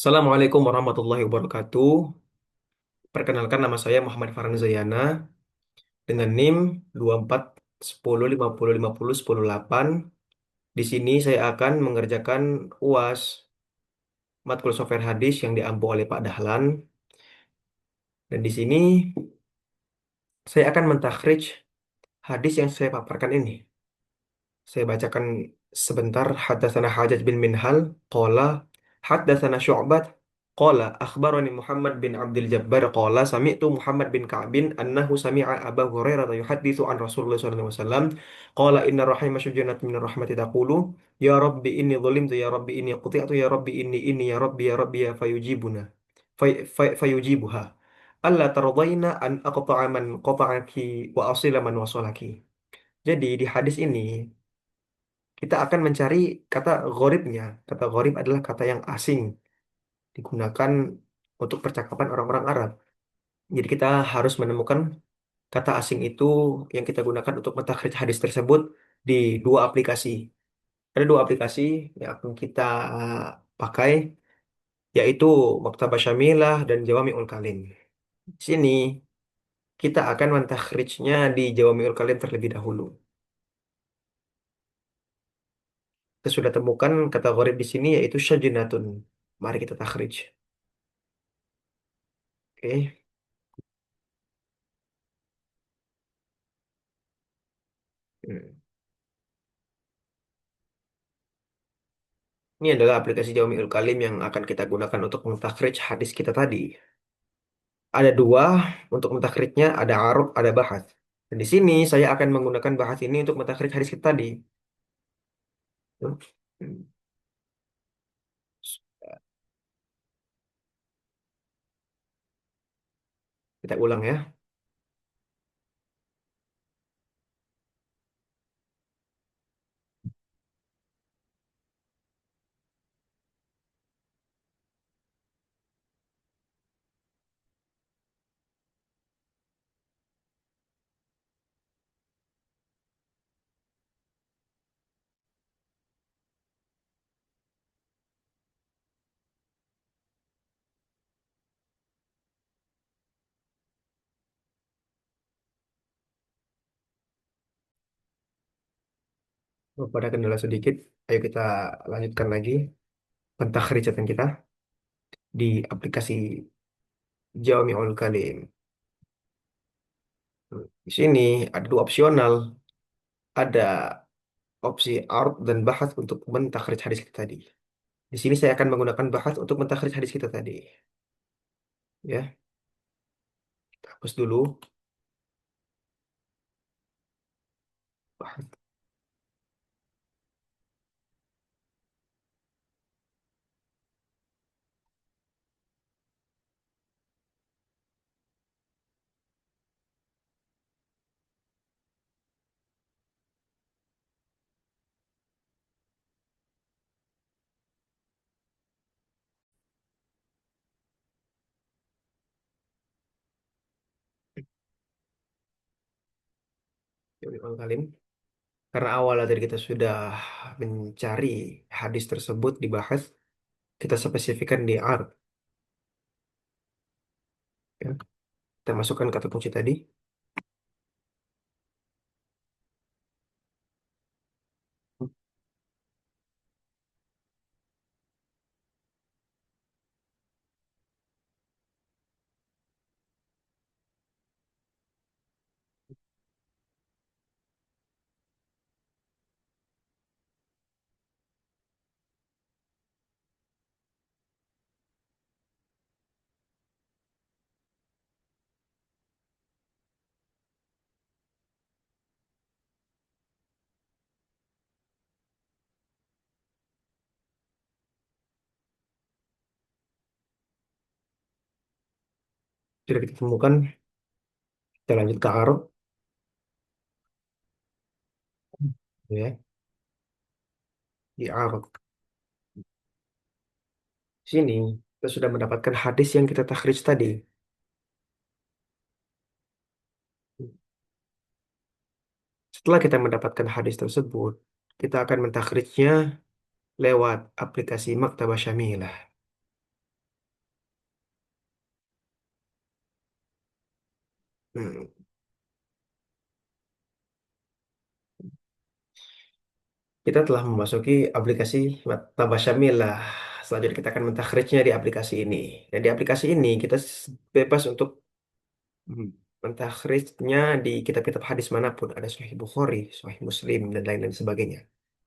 Assalamualaikum warahmatullahi wabarakatuh. Perkenalkan nama saya Muhammad Farhan Zayana dengan NIM 241050501008. Di sini saya akan mengerjakan UAS matkul software hadis yang diampu oleh Pak Dahlan. Dan di sini saya akan mentakhrij hadis yang saya paparkan ini. Saya bacakan sebentar. Haddatsana Hajjaj bin Minhal qala haddatsana Syu'bah qala akhbarani Muhammad bin Abdul Jabbar qala sami'tu Muhammad bin Ka'bin annahu sami'a Abu Hurairah yuhadditsu an Rasulullah sallallahu alaihi wasallam qala inna rahima syujunat min rahmati taqulu ya rabbi inni dhulimtu ya rabbi inni quti'tu ya rabbi inni ya rabbi ya fayujibuna fayujibuha alla tardayna an aqta'a man qata'aki wa asila man wasalaki. Jadi di hadis ini kita akan mencari kata gharibnya. Kata gharib adalah kata yang asing, digunakan untuk percakapan orang-orang Arab. Jadi kita harus menemukan kata asing itu yang kita gunakan untuk mentakhrij hadis tersebut di dua aplikasi. Ada dua aplikasi yang akan kita pakai, yaitu Maktabah Syamilah dan Jawami'ul Kalim. Di sini kita akan mentakhrijnya di Jawami'ul Kalim terlebih dahulu. Kita sudah temukan kata gharib di sini yaitu syajinatun. Mari kita takhrij. Oke. Hmm. Ini adalah aplikasi Jawami'ul Kalim yang akan kita gunakan untuk mentakhrij hadis kita tadi. Ada dua untuk mentakrijnya, ada arab, ada bahas. Dan di sini saya akan menggunakan bahas ini untuk mentakhrij hadis kita tadi. Hmm. Kita ulang ya. Pada kendala sedikit, ayo kita lanjutkan lagi pentakhrijatan kita di aplikasi Jawami'ul Kalim. Di sini ada dua opsional, ada opsi arab dan bahas untuk mentakhrij hadis kita tadi. Di sini saya akan menggunakan bahas untuk mentakhrij hadis kita tadi. Ya, hapus dulu. Jawami'ul Kalim. Karena awalnya tadi kita sudah mencari hadis tersebut dibahas, kita spesifikkan di art. Ya. Kita masukkan kata kunci tadi. Sudah kita temukan, kita lanjut ke Arab. Ya, di Arab. Sini, kita sudah mendapatkan hadis yang kita takhrij tadi. Setelah kita mendapatkan hadis tersebut, kita akan mentakhrijnya lewat aplikasi Maktabah Syamilah. Hmm. Kita telah memasuki aplikasi Tambah Syamil lah. Selanjutnya kita akan mentakhrijnya di aplikasi ini. Dan di aplikasi ini kita bebas untuk hmm, mentakhrijnya di kitab-kitab hadis manapun. Ada Sahih Bukhari, Sahih Muslim, dan lain-lain sebagainya.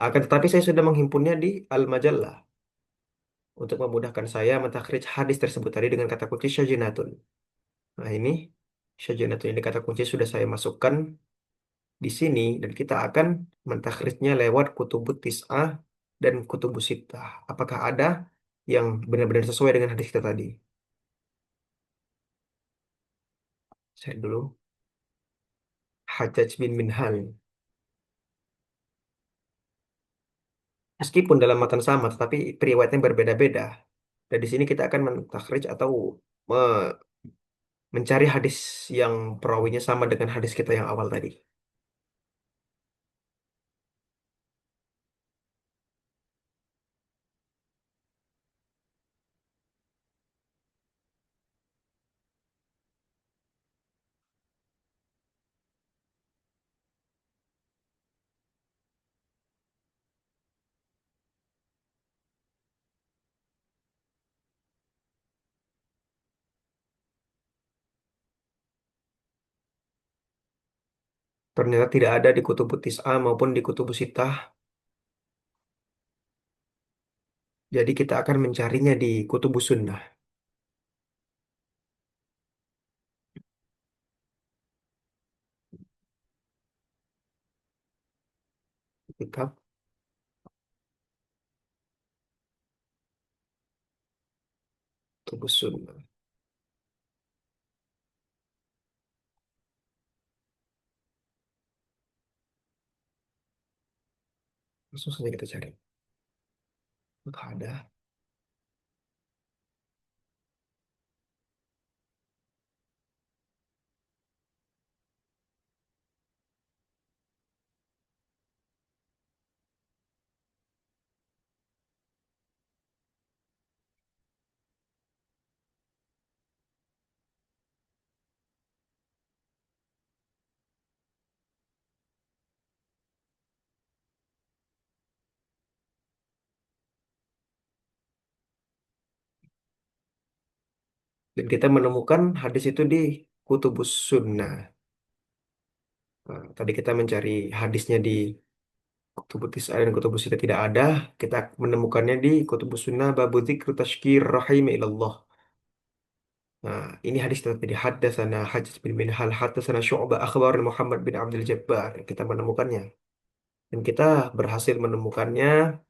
Akan tetapi saya sudah menghimpunnya di Al-Majallah untuk memudahkan saya mentakhrij hadis tersebut tadi dengan kata kunci syajinatun. Nah ini syajinatun ini kata kunci sudah saya masukkan di sini dan kita akan mentakhrijnya lewat kutubut tis'ah dan kutubus sittah. Apakah ada yang benar-benar sesuai dengan hadis kita tadi? Saya dulu Hajjaj bin Minhal. Meskipun dalam matan sama, tetapi periwayatnya berbeda-beda. Dan di sini kita akan mentakhrij atau me- mencari hadis yang perawinya sama dengan hadis kita yang awal tadi. Ternyata tidak ada di kutubut tis'ah maupun di kutubus sittah. Jadi kita akan mencarinya di kutubus sunnah. Kitab kutubus sunnah. Langsung saja kita cari. Apakah ada? Dan kita menemukan hadis itu di kutubus sunnah. Nah, tadi kita mencari hadisnya di kutubus tis'ah dan kutubus sittah tidak ada. Kita menemukannya di kutubus sunnah babu dzikr tashkir rahim ilallah. Nah, ini hadis tadi haddatsana Hajjaj bin Minhal haddatsana Syu'bah akhbar Muhammad bin Abdul Jabbar. Kita menemukannya. Dan kita berhasil menemukannya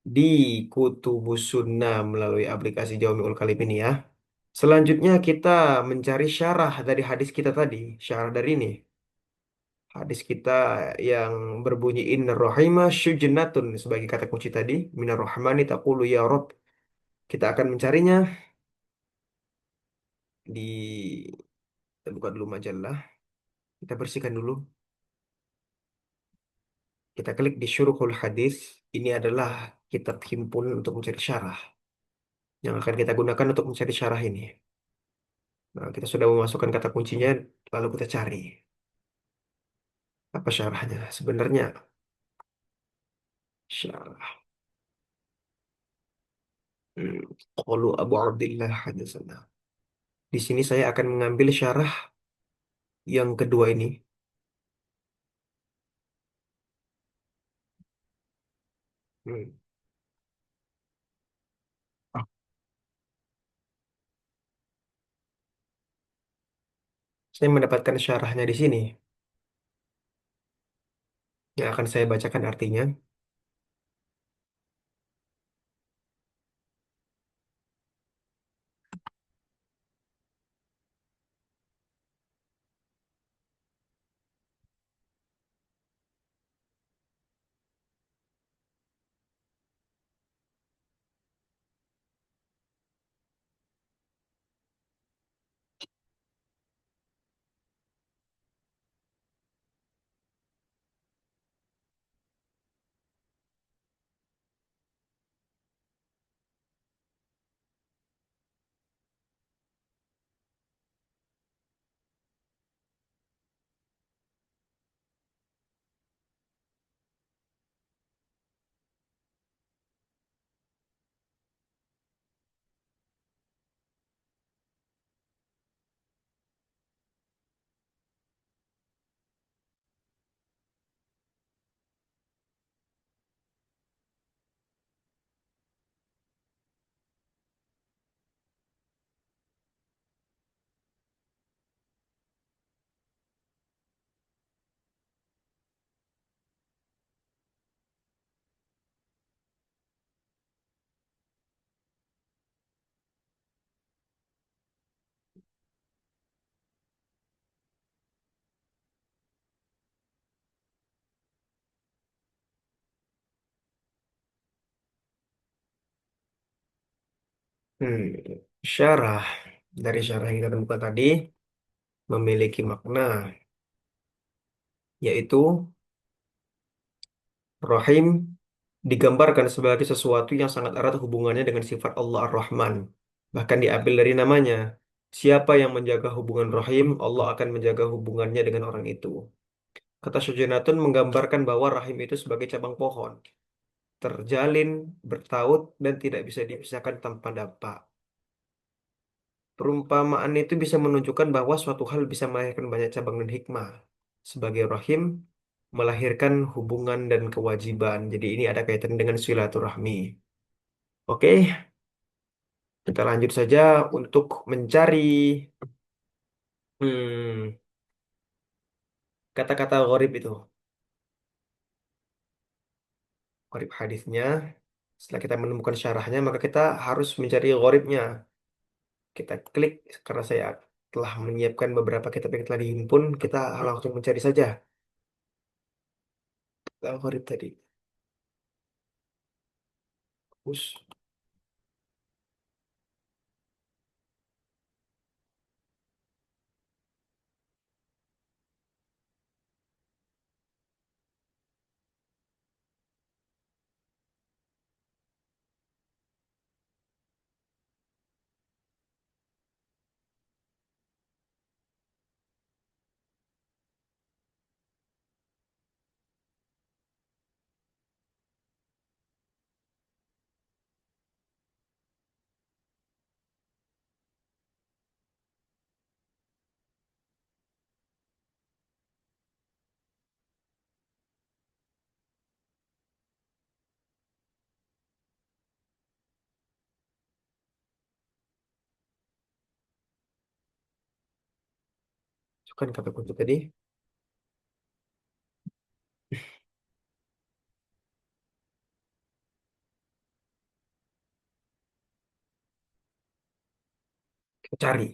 di kutubus sunnah melalui aplikasi Jami'ul Kalim ini ya. Selanjutnya kita mencari syarah dari hadis kita tadi. Syarah dari ini. Hadis kita yang berbunyi inna rahimah syujnatun sebagai kata kunci tadi. Minar rahmani taqulu ya Rob. Kita akan mencarinya di kita buka dulu majalah. Kita bersihkan dulu. Kita klik di syuruhul hadis. Ini adalah kitab himpun untuk mencari syarah. Yang akan kita gunakan untuk mencari syarah ini. Nah, kita sudah memasukkan kata kuncinya, lalu kita cari. Apa syarahnya? Sebenarnya syarah. Hmm. Qalu Abu Abdillah hadatsana. Di sini saya akan mengambil syarah yang kedua ini. Hmm. Saya mendapatkan syarahnya di sini. Yang akan saya bacakan artinya. Hmm, syarah dari syarah yang kita temukan tadi memiliki makna, yaitu Rahim digambarkan sebagai sesuatu yang sangat erat hubungannya dengan sifat Allah Ar-Rahman. Bahkan diambil dari namanya. Siapa yang menjaga hubungan rahim, Allah akan menjaga hubungannya dengan orang itu. Kata Syujanatun menggambarkan bahwa rahim itu sebagai cabang pohon, terjalin, bertaut, dan tidak bisa dipisahkan tanpa dampak. Perumpamaan itu bisa menunjukkan bahwa suatu hal bisa melahirkan banyak cabang dan hikmah. Sebagai rahim, melahirkan hubungan dan kewajiban. Jadi ini ada kaitan dengan silaturahmi. Oke, kita lanjut saja untuk mencari hmm, kata-kata gharib itu. Gharib hadisnya. Setelah kita menemukan syarahnya, maka kita harus mencari gharibnya. Kita klik, karena saya telah menyiapkan beberapa kitab yang telah dihimpun, kita langsung mencari saja. Gharib tadi. Us. Kan kata kunci tadi. Kita cari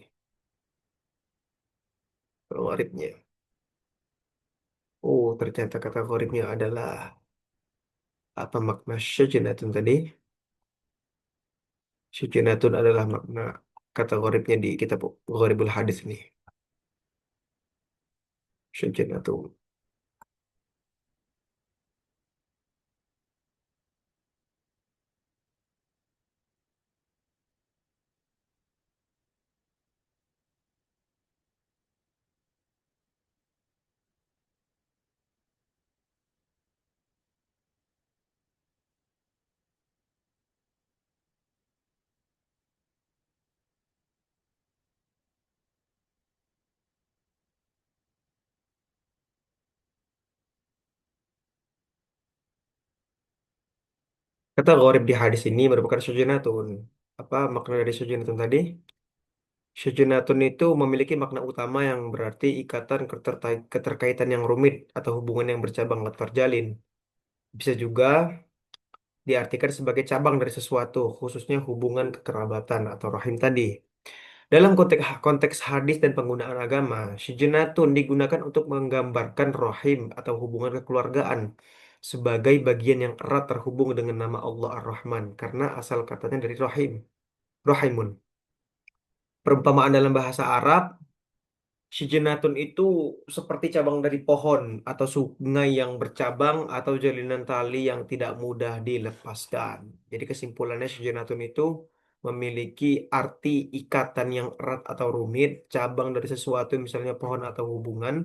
gharibnya. Oh, ternyata kata gharibnya adalah apa makna syajinatun tadi? Syajinatun adalah makna kata gharibnya di kitab Gharibul Hadis ini. Syajinatun. Kata gharib di hadis ini merupakan syajinatun. Apa makna dari syajinatun tadi? Syajinatun itu memiliki makna utama yang berarti ikatan keterkaitan yang rumit atau hubungan yang bercabang atau terjalin. Bisa juga diartikan sebagai cabang dari sesuatu, khususnya hubungan kekerabatan atau rahim tadi. Dalam konteks hadis dan penggunaan agama, syujunatun digunakan untuk menggambarkan rahim atau hubungan kekeluargaan sebagai bagian yang erat terhubung dengan nama Allah Ar-Rahman karena asal katanya dari rahim, rahimun. Perumpamaan dalam bahasa Arab, syujunatun itu seperti cabang dari pohon atau sungai yang bercabang atau jalinan tali yang tidak mudah dilepaskan. Jadi kesimpulannya syujunatun itu memiliki arti ikatan yang erat atau rumit, cabang dari sesuatu misalnya pohon atau hubungan,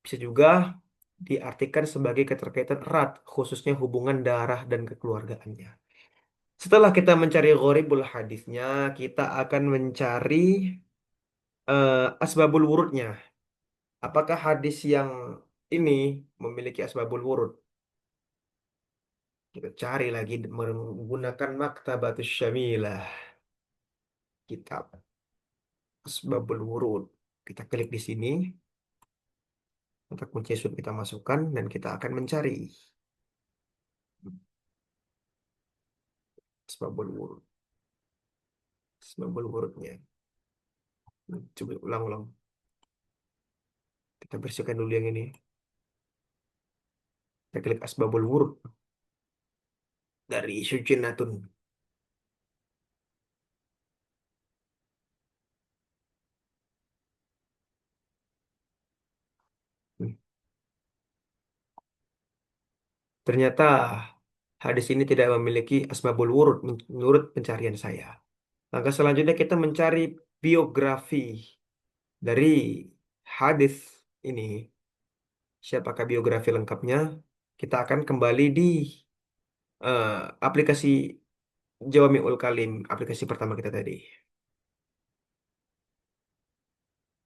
bisa juga diartikan sebagai keterkaitan erat, khususnya hubungan darah dan kekeluargaannya. Setelah kita mencari gharibul hadisnya, kita akan mencari asbabul wurudnya. Apakah hadis yang ini memiliki asbabul wurud? Kita cari lagi menggunakan Maktabatus Syamilah, kitab asbabul wurud. Kita klik di sini, kata kunci sudah kita masukkan dan kita akan mencari asbabul wurud. Asbabul wurudnya. Coba ulang-ulang. Kita bersihkan dulu yang ini. Kita klik asbabul wurud dari Syujinatun. Ternyata hadis ini tidak memiliki asbabul wurud menurut pencarian saya. Langkah selanjutnya kita mencari biografi dari hadis ini. Siapakah biografi lengkapnya? Kita akan kembali di aplikasi Jawami'ul Kalim, aplikasi pertama kita tadi.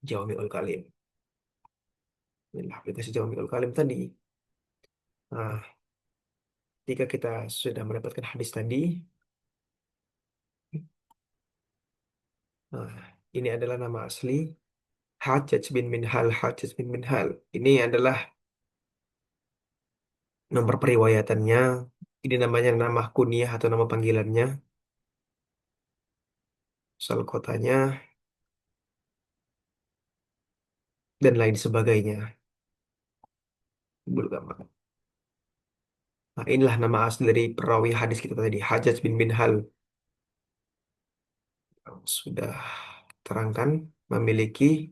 Jawami'ul Kalim. Inilah aplikasi Jawami'ul Kalim tadi. Nah, ketika kita sudah mendapatkan hadis tadi, nah, ini adalah nama asli Hajjaj bin Minhal. Hajjaj bin Minhal. Ini adalah nomor periwayatannya. Ini namanya nama kunyah atau nama panggilannya. Asal kotanya, dan lain sebagainya. Belum. Nah, inilah nama asli dari perawi hadis kita tadi, Hajjaj bin Minhal. Sudah terangkan memiliki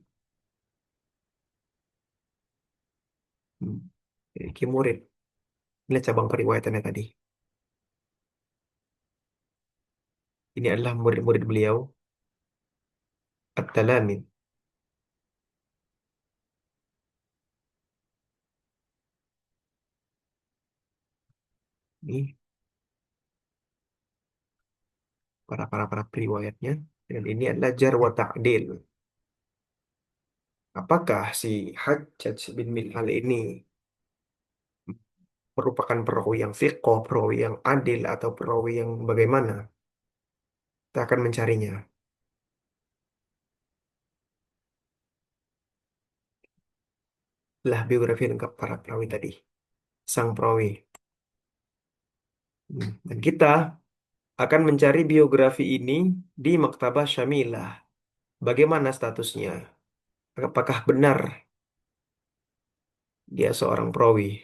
hmm, memiliki murid. Ini cabang periwayatannya tadi. Ini adalah murid-murid beliau, At-Talamin. Ini para periwayatnya. Dan ini adalah jar wa ta'dil. Apakah si Hajjaj bin Minhal ini merupakan perawi yang fiqh, perawi yang adil, atau perawi yang bagaimana? Kita akan mencarinya. Lah biografi lengkap para perawi tadi. Sang perawi. Dan kita akan mencari biografi ini di Maktabah Syamilah. Bagaimana statusnya? Apakah benar dia seorang perawi?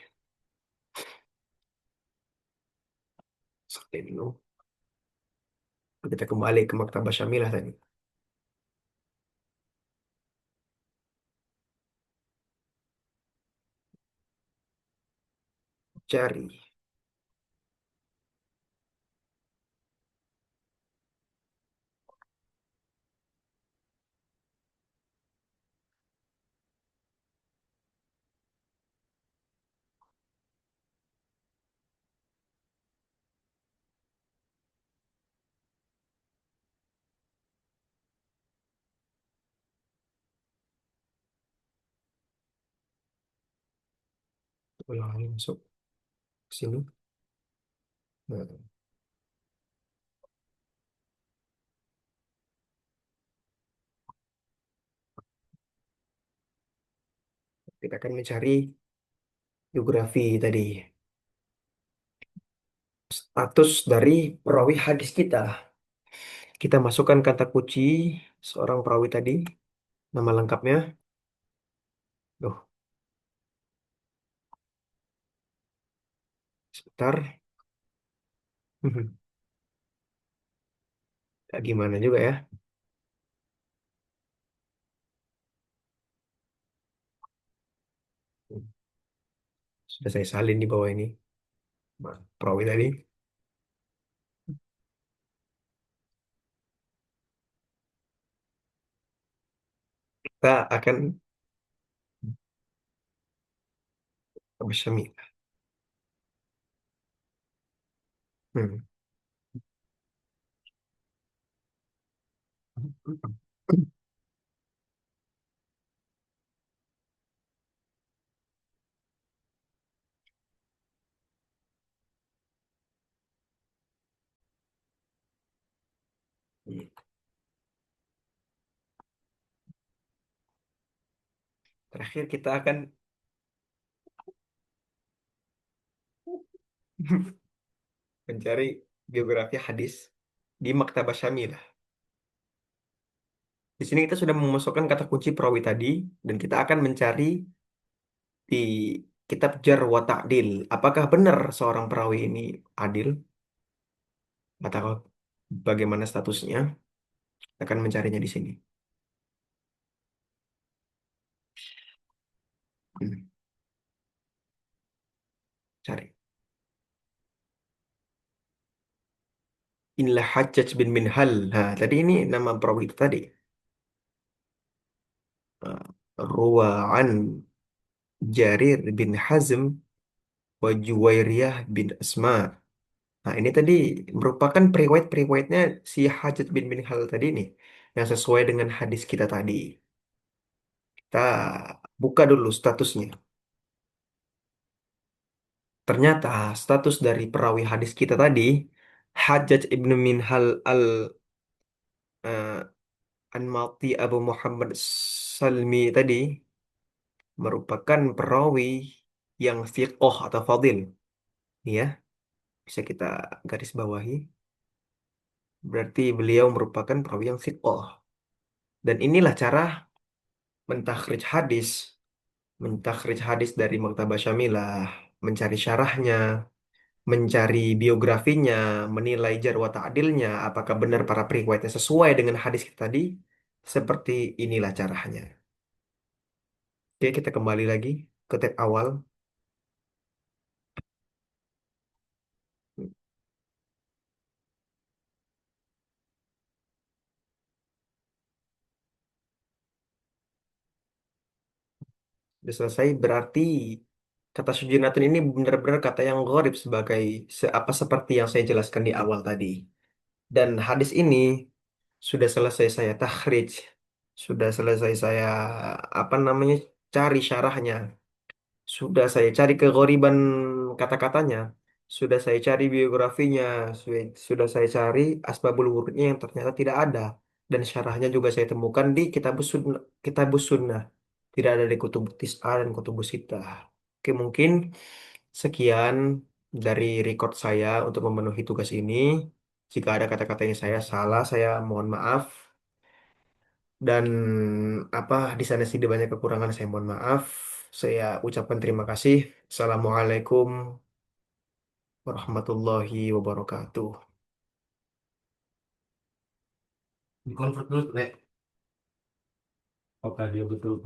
Seperti itu. Kita kembali ke Maktabah Syamilah tadi. Cari. Ulang lagi masuk ke sini. Nah, kita akan mencari biografi tadi. Status dari perawi hadis kita. Kita masukkan kata kunci seorang perawi tadi. Nama lengkapnya. Loh, sebentar. Gak gimana juga ya. Sudah saya salin di bawah ini. Perawi tadi. Kita akan bersemi. Hmm. Terakhir kita akan mencari biografi hadis di Maktabah Syamilah. Di sini kita sudah memasukkan kata kunci perawi tadi dan kita akan mencari di kitab Jar wa Ta'dil. Apakah benar seorang perawi ini adil atau bagaimana statusnya? Kita akan mencarinya di sini. Hmm, Cari. Inilah Hajjaj bin Minhal. Nah, tadi ini nama perawi itu tadi. Ruwa'an Jarir bin Hazm wa Juwairiyah bin Asma. Nah, ini tadi merupakan periwayat-periwayatnya si Hajjaj bin Minhal tadi nih, yang sesuai dengan hadis kita tadi. Kita buka dulu statusnya. Ternyata status dari perawi hadis kita tadi, Hajjaj ibn Minhal eh, Anmati Abu Muhammad Salmi tadi merupakan perawi yang thiqah atau fadil. Ya, bisa kita garis bawahi. Berarti beliau merupakan perawi yang thiqah. Dan inilah cara mentakhrij hadis. Mentakhrij hadis dari Maktabah Syamilah, mencari syarahnya, mencari biografinya, menilai jar wa ta'dilnya, apakah benar para periwayatnya sesuai dengan hadis tadi. Seperti inilah caranya. Oke, kita kembali lagi ke tab awal. Sudah selesai, berarti kata sujunatun ini benar-benar kata yang gharib sebagai apa seperti yang saya jelaskan di awal tadi. Dan hadis ini sudah selesai saya takhrij, sudah selesai saya apa namanya cari syarahnya, sudah saya cari keghoriban kata-katanya, sudah saya cari biografinya, sudah saya cari asbabul wurudnya yang ternyata tidak ada. Dan syarahnya juga saya temukan di Kitabus Sunnah. Tidak ada di Kutubus Tis'ah dan Kutubus Sittah. Oke, mungkin sekian dari record saya untuk memenuhi tugas ini. Jika ada kata-kata yang saya salah, saya mohon maaf. Dan apa di sana sih banyak kekurangan, saya mohon maaf. Saya ucapkan terima kasih. Assalamualaikum warahmatullahi wabarakatuh. Di convert dulu, Nek. Apakah dia betul